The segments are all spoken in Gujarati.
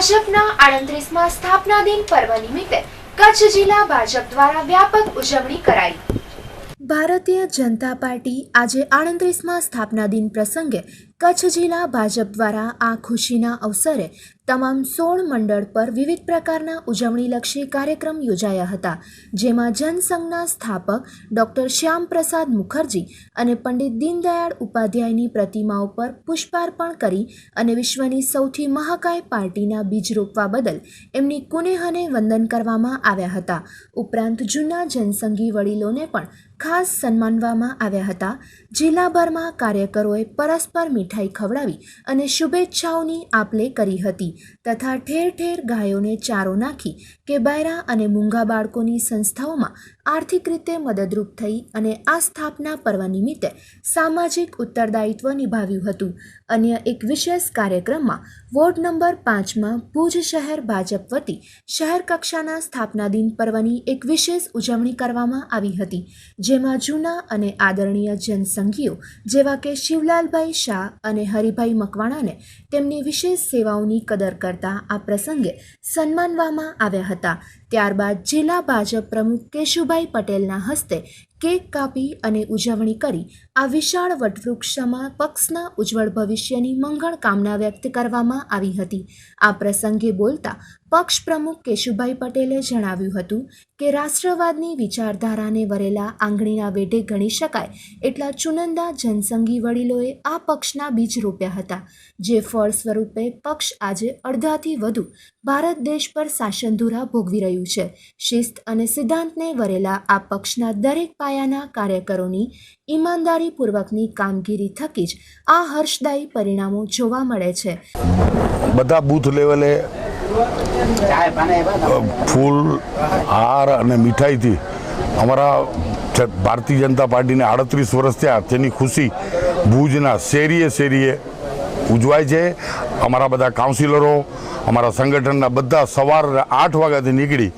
ભાજપના 38મા સ્થાપના દિન પર્વ નિમિત્તે કચ્છ જિલ્લા ભાજપ દ્વારા વ્યાપક ઉજવણી કરાઈ। ભારતીય જનતા પાર્ટી આજે 38મા સ્થાપના દિન પ્રસંગે કચ્છ જિલ્લા ભાજપ દ્વારા આ ખુશીના અવસરે તમામ 16 મંડળ પર વિવિધ પ્રકારના ઉજવણીલક્ષી કાર્યક્રમ યોજાયા હતા, જેમાં જનસંઘના સ્થાપક ડોક્ટર શ્યામપ્રસાદ મુખર્જી અને પંડિત દીનદયાળ ઉપાધ્યાયની પ્રતિમાઓ પર પુષ્પાર્પણ કરી અને વિશ્વની સૌથી મહાકાય પાર્ટીના બીજ રોપવા બદલ એમની કુનેહને વંદન કરવામાં આવ્યા હતા। ઉપરાંત જૂના જનસંઘી વડીલોને પણ ખાસ સન્માનવામાં આવ્યા હતા। જિલ્લાભરમાં કાર્યકરોએ પરસ્પર મીઠાઈ ખવડાવી અને શુભેચ્છાઓની આપ-લે કરી હતી તથા ઠેર ઠેર ગાયોને ચારો નાખી કે બૈરા અને મૂંગા બાળકોની સંસ્થાઓમાં આર્થિક રીતે મદદરૂપ થઈ અને આ સ્થાપના પર્વ નિમિત્તે સામાજિક ઉત્તરદાયિત્વ નિભાવ્યું હતું। અન્ય એક વિશેષ કાર્યક્રમમાં વોર્ડ નંબર 5માં ભુજ શહેર ભાજપ વતી શહેર કક્ષાના સ્થાપના દિન પર્વની એક વિશેષ ઉજવણી કરવામાં આવી હતી, જેમાં જૂના અને આદરણીય જનસંઘીઓ જેવા કે શિવલાલભાઈ શાહ અને હરિભાઈ મકવાણાને તેમની વિશેષ સેવાઓની કદર કરતા આ પ્રસંગે સન્માનવામાં આવ્યા હતા। ત્યારબાદ જિલ્લા ભાજપ પ્રમુખ કેશુભાઈ પટેલના હસ્તે કેક કાપી અને ઉજવણી કરી આ વિશાળ વટવૃક્ષમાં પક્ષના ઉજ્જવળ ભવિષ્યની મંગળ કામના વ્યક્ત કરવામાં આવી હતી। આ પ્રસંગે બોલતા પક્ષ પ્રમુખ કેશુભાઈ પટેલે જણાવ્યું હતું કે રાષ્ટ્રવાદની વિચારધારાને વરેલા આંગળીના વેઢે ગણી શકાય એટલા ચુનંદા જનસંઘી વડીલોએ આ પક્ષના બીજ રોપ્યા હતા, જે ફળ સ્વરૂપે પક્ષ આજે અડધાથી વધુ ભારત દેશ પર શાસનધુરા ભોગવી રહ્યું છે। શિસ્ત અને સિદ્ધાંતને વરેલા આ પક્ષના દરેક પાયાના કાર્યકરોની ઈમાનદારીપૂર્વકની કામગીરી થકી જ આ હર્ષદાયી પરિણામો જોવા મળે છે। બધા બૂથ લેવલે ફૂલ હાર અને મીઠાઈથી અમારા ભારતીય જનતા પાર્ટીને 38 વર્ષ થયા તેની ખુશી ભુજના શેરીએ શેરીએ ઉજવાય છે। અમારા બધા કાઉન્સિલરો, અમારા સંગઠનના બધા સવારે 8 વાગ્યાથી નીકળી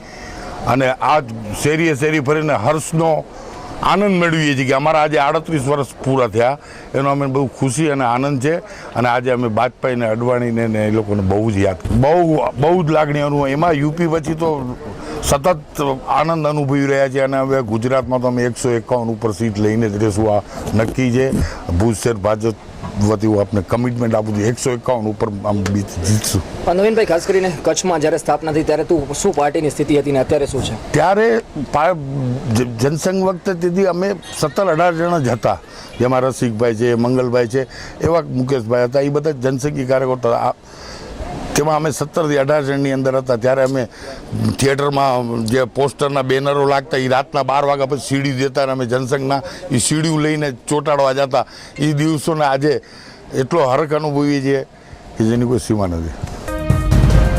અને આ શેરીએ શેરી ફરીને હર્ષનો આનંદ મેળવીએ છીએ કે અમારા આજે 38 વર્ષ પૂરા થયા, એનો અમે બહુ ખુશી અને આનંદ છે। અને આજે અમે વાજપેયીને, અડવાણીને ને એ લોકોને બહુ જ યાદ, બહુ જ લાગણી અનુભવ। એમાં યુપી પછી તો સતત આનંદ અનુભવી રહ્યા છે અને હવે ગુજરાતમાં તો અમે 151 ઉપર સીટ લઈને જ રહેશું, આ નક્કી છે। ભુજ શહેર ભાજપ વતી હું આપને કમિટમેન્ટ આપું છું, 151 ઉપર આમ જીતશું। નવીનભાઈ, ખાસ કરીને કચ્છમાં જ્યારે સ્થાપના થઈ ત્યારે શું પાર્ટીની સ્થિતિ હતી ને અત્યારે શું છે? ત્યારે જનસંઘ વખતે તેથી અમે 17-18 જણા જ હતા, જેમાં રસિકભાઈ છે, મંગલભાઈ છે, એવા મુકેશભાઈ હતા, એ બધા જનસંઘી કાર્યકર્તા હતા। તેમાં અમે 17 થી 18 જણની અંદર હતા। ત્યારે અમે થિયેટરમાં જે પોસ્ટરના બેનરો લાગતા એ રાતના 12 વાગ્યા પછી સીડી દેતા અને અમે જનસંઘના એ સીડીઓ લઈને ચોંટાડવા જતા। એ દિવસોને આજે એટલો હરખ અનુભવીએ છીએ કે જેની કોઈ સીમા નથી।